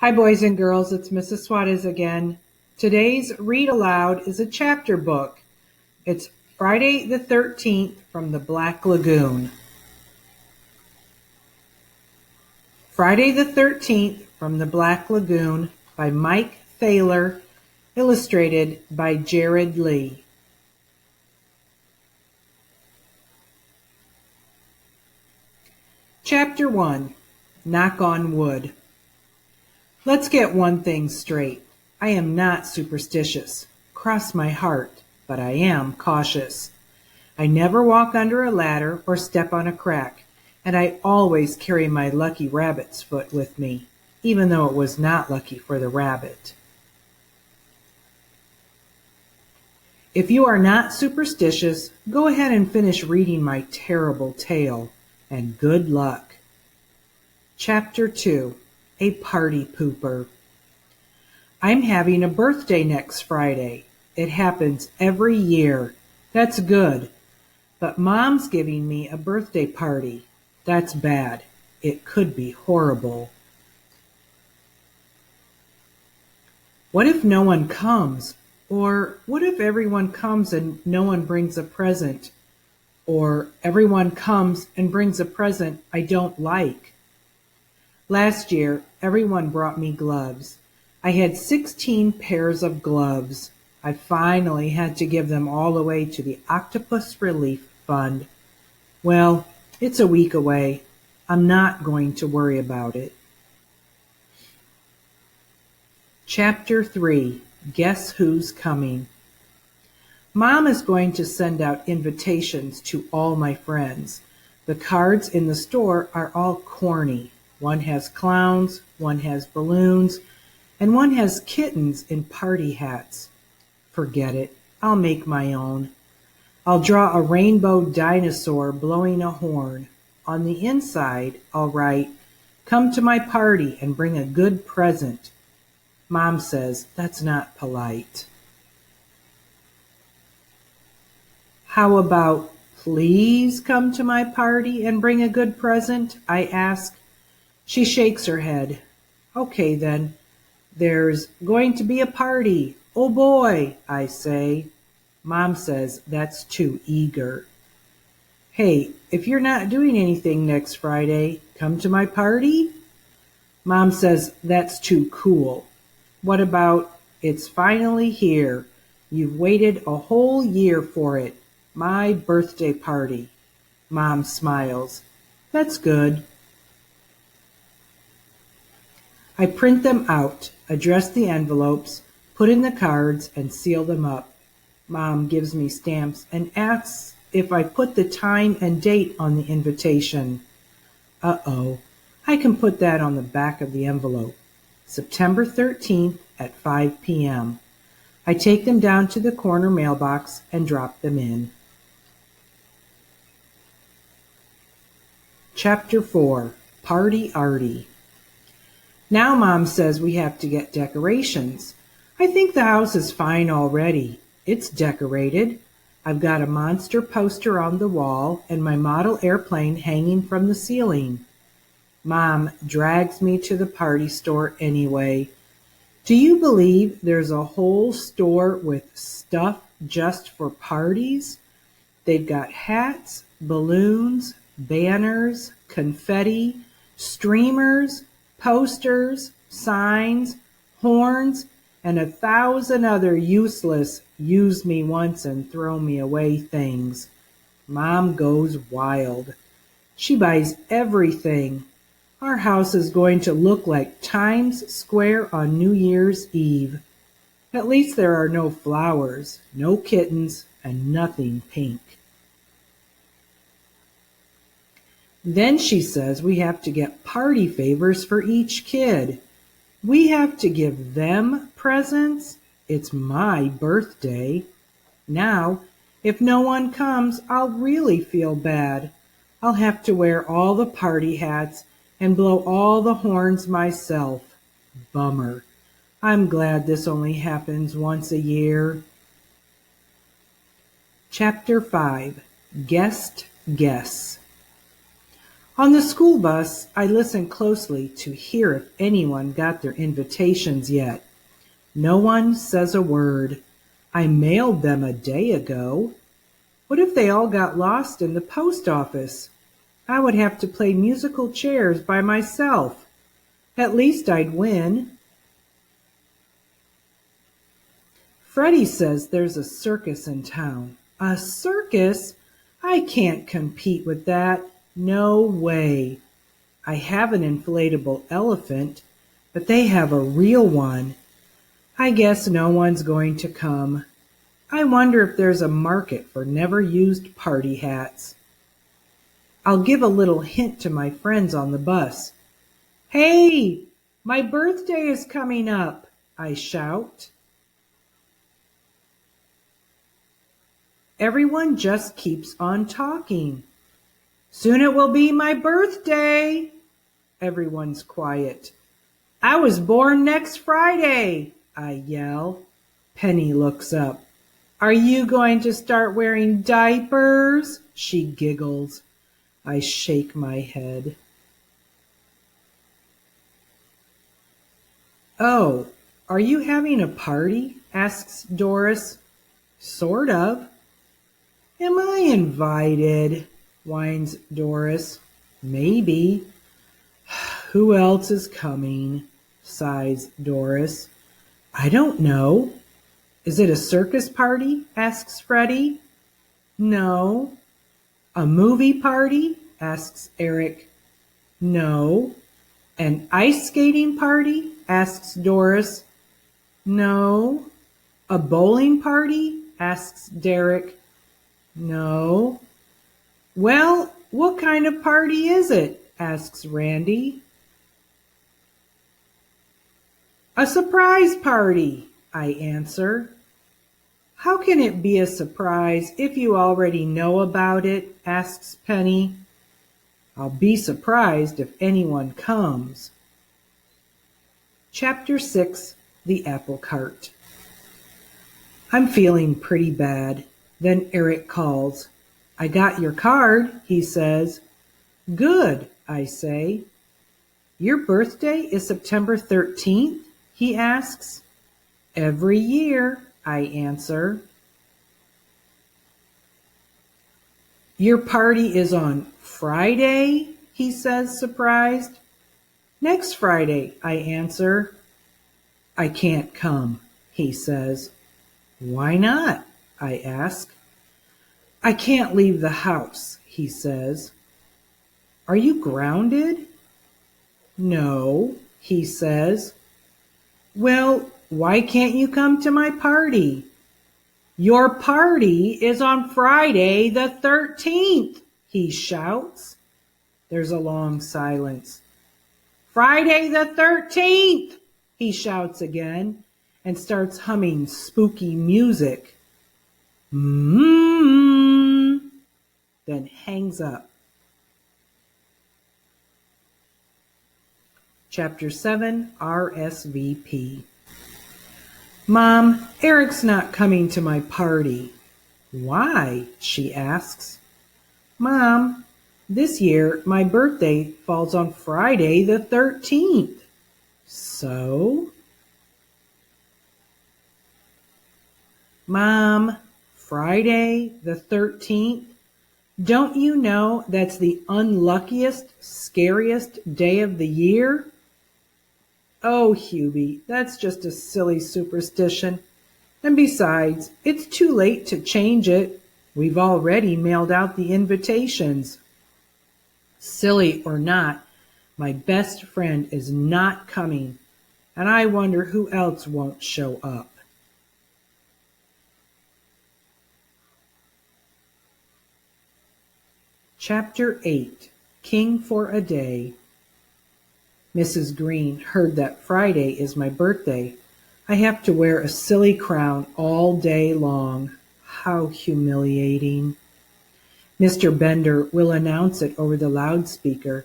Hi, boys and girls. It's Mrs. Suarez again. Today's read aloud is a chapter book. It's Friday the 13th from the Black Lagoon. Friday the 13th from the Black Lagoon by Mike Thaler, illustrated by Jared Lee. Chapter 1, Knock on Wood. Let's get one thing straight. I am not superstitious. Cross my heart, but I am cautious. I never walk under a ladder or step on a crack, and I always carry my lucky rabbit's foot with me, even though it was not lucky for the rabbit. If you are not superstitious, go ahead and finish reading my terrible tale, and good luck. Chapter 2, A Party Pooper. I'm having a birthday next Friday. It happens every year. That's good. But Mom's giving me a birthday party. That's bad. It could be horrible. What if no one comes? Or what if everyone comes and no one brings a present? Or everyone comes and brings a present I don't like? Last year, everyone brought me gloves. I had 16 pairs of gloves. I finally had to give them all away to the Octopus Relief Fund. Well, it's a week away. I'm not going to worry about it. Chapter 3, Guess Who's Coming? Mom is going to send out invitations to all my friends. The cards in the store are all corny. One has clowns, one has balloons, and one has kittens in party hats. Forget it. I'll make my own. I'll draw a rainbow dinosaur blowing a horn. On the inside, I'll write, "Come to my party and bring a good present." Mom says that's not polite. How about, "Please come to my party and bring a good present?" I ask. She shakes her head. Okay then. There's going to be a party. Oh boy, I say. Mom says that's too eager. Hey, if you're not doing anything next Friday, come to my party? Mom says that's too cool. What about, it's finally here. You've waited a whole year for it. My birthday party. Mom smiles. That's good. I print them out, address the envelopes, put in the cards, and seal them up. Mom gives me stamps and asks if I put the time and date on the invitation. Uh-oh, I can put that on the back of the envelope. September 13th at 5 p.m. I take them down to the corner mailbox and drop them in. Chapter 4, Party Arty. Now Mom says we have to get decorations. I think the house is fine already. It's decorated. I've got a monster poster on the wall and my model airplane hanging from the ceiling. Mom drags me to the party store anyway. Do you believe there's a whole store with stuff just for parties? They've got hats, balloons, banners, confetti, streamers, posters, signs, horns, and 1,000 other useless use me once and throw me away things. Mom goes wild. She buys everything. Our house is going to look like Times Square on New Year's Eve. At least there are no flowers, no kittens, and nothing pink. Then she says we have to get party favors for each kid. We have to give them presents? It's my birthday. Now, if no one comes, I'll really feel bad. I'll have to wear all the party hats and blow all the horns myself. Bummer. I'm glad this only happens once a year. Chapter 5, Guest Guess. On the school bus, I listen closely to hear if anyone got their invitations yet. No one says a word. I mailed them a day ago. What if they all got lost in the post office? I would have to play musical chairs by myself. At least I'd win. Freddie says there's a circus in town. A circus? I can't compete with that. No way. I have an inflatable elephant, but they have a real one. I guess no one's going to come. I wonder if there's a market for never-used party hats. I'll give a little hint to my friends on the bus. Hey, my birthday is coming up, I shout. Everyone just keeps on talking. Soon it will be my birthday. Everyone's quiet. I was born next Friday, I yell. Penny looks up. Are you going to start wearing diapers? She giggles. I shake my head. Oh, are you having a party? Asks Doris. Sort of. Am I invited? Whines Doris. Maybe. Who else is coming? Sighs Doris. I don't know. Is it a circus party? Asks Freddie. No. A movie party? Asks Eric. No. An ice skating party? Asks Doris. No. A bowling party? Asks Derek. No. Well, what kind of party is it? Asks Randy. A surprise party, I answer. How can it be a surprise if you already know about it? Asks Penny. I'll be surprised if anyone comes. Chapter 6, The Apple Cart. I'm feeling pretty bad. Then Eric calls. I got your card, he says. Good, I say. Your birthday is September 13th? He asks. Every year, I answer. Your party is on Friday? He says, surprised. Next Friday, I answer. I can't come, he says. Why not? I ask. I can't leave the house, he says. Are you grounded? No, he says. Well, why can't you come to my party? Your party is on Friday the 13th, he shouts. There's a long silence. Friday the 13th, he shouts again and starts humming spooky music. Then hangs up. Chapter 7, RSVP. Mom, Eric's not coming to my party. Why? She asks. Mom, this year my birthday falls on Friday the 13th. So? Mom, Friday the 13th? Don't you know that's the unluckiest, scariest day of the year? Oh, Hubie, that's just a silly superstition. And besides, it's too late to change it. We've already mailed out the invitations. Silly or not, my best friend is not coming, and I wonder who else won't show up. Chapter 8, King for a Day. Mrs. Green heard that Friday is my birthday. I have to wear a silly crown all day long. How humiliating. Mr. Bender will announce it over the loudspeaker.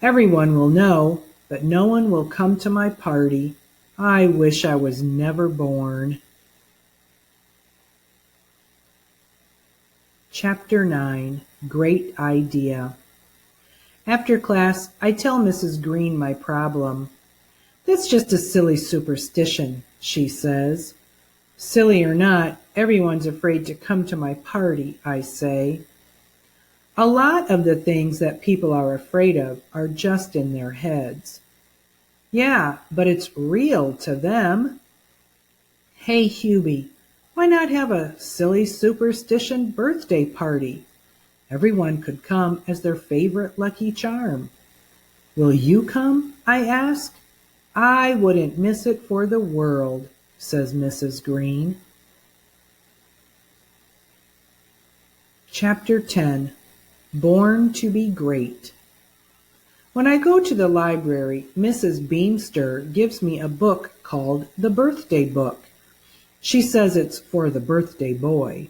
Everyone will know, but no one will come to my party. I wish I was never born. Chapter 9, Great Idea. After class, I tell Mrs. Green my problem. "That's just a silly superstition," she says. "Silly or not, everyone's afraid to come to my party," I say. A lot of the things that people are afraid of are just in their heads. Yeah, but it's real to them. Hey, Hubie, why not have a silly superstition birthday party? Everyone could come as their favorite lucky charm. Will you come? I ask. I wouldn't miss it for the world, says Mrs. Green. Chapter 10. Born to be Great. When I go to the library, Mrs. Beamster gives me a book called The Birthday Book. She says it's for the birthday boy.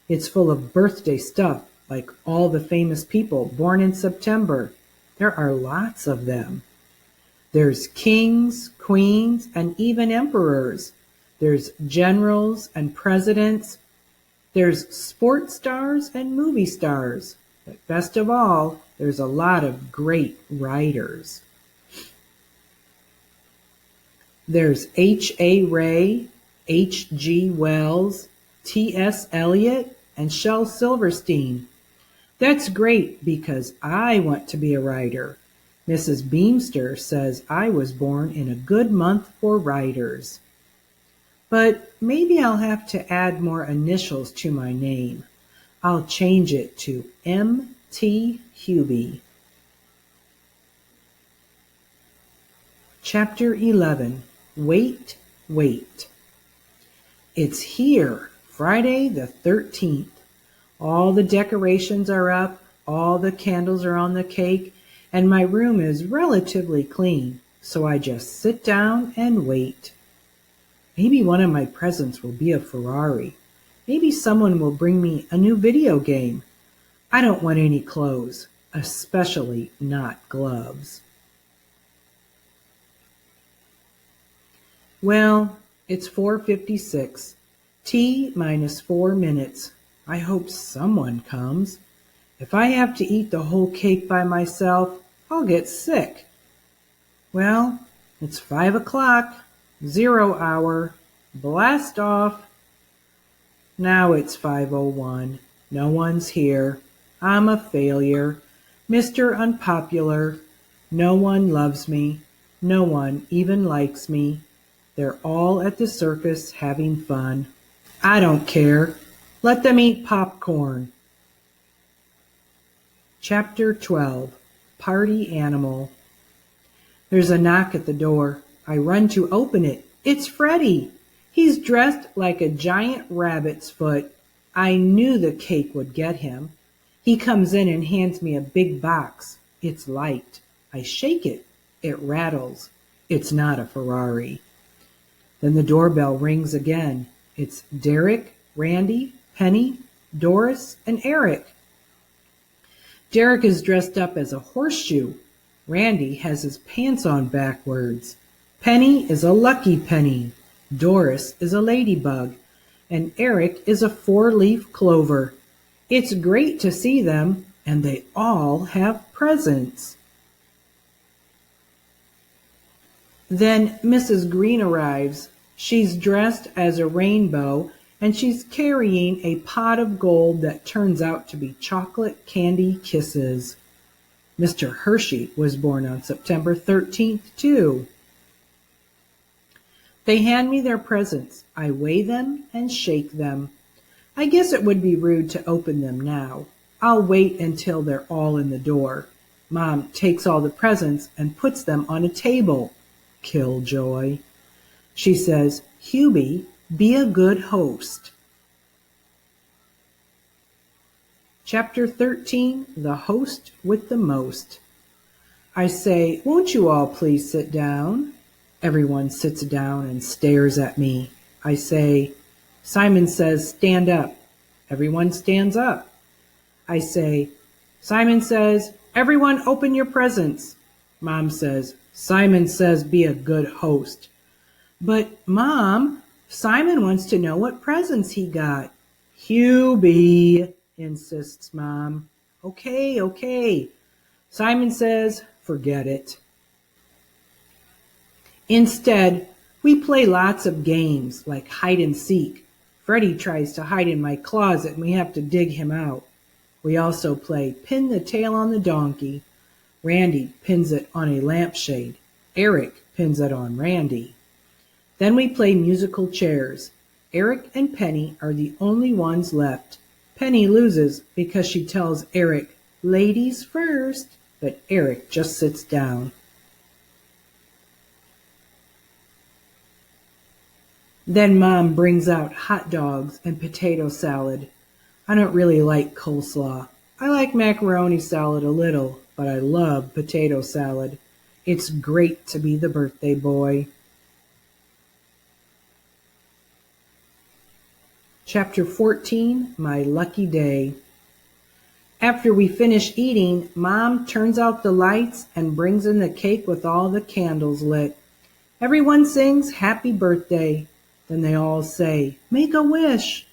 It's full of birthday stuff, like all the famous people born in September. There are lots of them. There's kings, queens, and even emperors. There's generals and presidents. There's sports stars and movie stars. But best of all, there's a lot of great writers. There's H.A. Rey, H.G. Wells, T.S. Eliot, and Shel Silverstein. That's great because I want to be a writer. Mrs. Beamster says I was born in a good month for writers. But maybe I'll have to add more initials to my name. I'll change it to M.T. Hubie. Chapter 11. Wait, Wait. It's here, Friday the 13th. All the decorations are up, all the candles are on the cake, and my room is relatively clean, so I just sit down and wait. Maybe one of my presents will be a Ferrari. Maybe someone will bring me a new video game. I don't want any clothes, especially not gloves. Well, it's 4:56. T minus 4 minutes. I hope someone comes. If I have to eat the whole cake by myself, I'll get sick. Well, it's 5 o'clock, 0 hour, blast off. Now it's 5:01. No one's here. I'm a failure. Mr. Unpopular. No one loves me. No one even likes me. They're all at the circus having fun. I don't care. Let them eat popcorn. Chapter 12. Party Animal. There's a knock at the door. I run to open it. It's Freddie. He's dressed like a giant rabbit's foot. I knew the cake would get him. He comes in and hands me a big box. It's light. I shake it. It rattles. It's not a Ferrari. Then the doorbell rings again. It's Derek, Randy, Penny, Doris, and Eric. Derek is dressed up as a horseshoe. Randy has his pants on backwards. Penny is a lucky penny. Doris is a ladybug. And Eric is a 4-leaf clover. It's great to see them, and they all have presents. Then Mrs. Green arrives. She's dressed as a rainbow, and she's carrying a pot of gold that turns out to be chocolate candy kisses. Mr. Hershey was born on September 13th, too. They hand me their presents. I weigh them and shake them. I guess it would be rude to open them now. I'll wait until they're all in the door. Mom takes all the presents and puts them on a table. Killjoy. She says, Hubie, be a good host. Chapter 13, The Host with the Most. I say, won't you all please sit down? Everyone sits down and stares at me. I say, Simon says, stand up. Everyone stands up. I say, Simon says, everyone open your presents. Mom says, Simon says, be a good host. But, Mom, Simon wants to know what presents he got. Hubie, insists Mom. Okay. Simon says, forget it. Instead, we play lots of games like hide and seek. Freddie tries to hide in my closet and we have to dig him out. We also play pin the tail on the donkey. Randy pins it on a lampshade. Eric pins it on Randy. Then we play musical chairs. Eric and Penny are the only ones left. Penny loses because she tells Eric, ladies first, but Eric just sits down. Then Mom brings out hot dogs and potato salad. I don't really like coleslaw. I like macaroni salad a little, but I love potato salad. It's great to be the birthday boy. Chapter 14, My Lucky Day. After we finish eating, Mom turns out the lights and brings in the cake with all the candles lit. Everyone sings happy birthday. Then they all say, make a wish.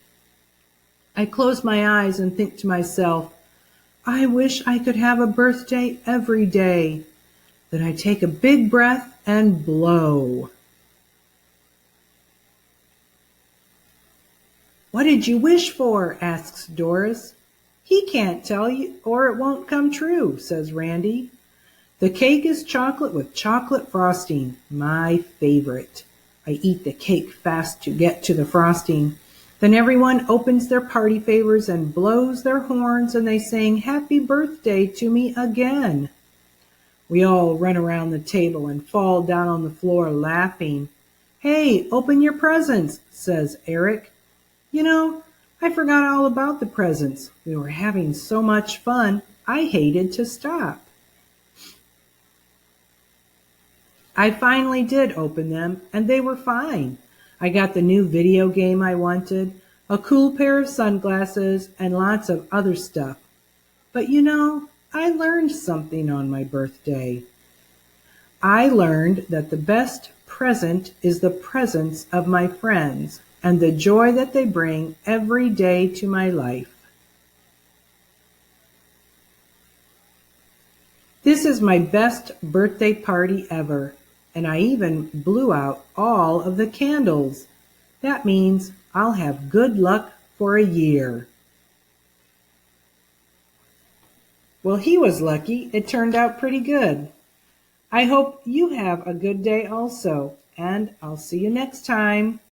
I close my eyes and think to myself, I wish I could have a birthday every day. Then I take a big breath and blow. What did you wish for? Asks Doris. He can't tell you or it won't come true, says Randy. The cake is chocolate with chocolate frosting, my favorite. I eat the cake fast to get to the frosting. Then everyone opens their party favors and blows their horns and they sing happy birthday to me again. We all run around the table and fall down on the floor laughing. Hey, open your presents, says Eric. You know, I forgot all about the presents. We were having so much fun, I hated to stop. I finally did open them, and they were fine. I got the new video game I wanted, a cool pair of sunglasses, and lots of other stuff. But you know, I learned something on my birthday. I learned that the best present is the presence of my friends and the joy that they bring every day to my life. This is my best birthday party ever, and I even blew out all of the candles. That means I'll have good luck for a year. Well, he was lucky. It turned out pretty good. I hope you have a good day also, and I'll see you next time.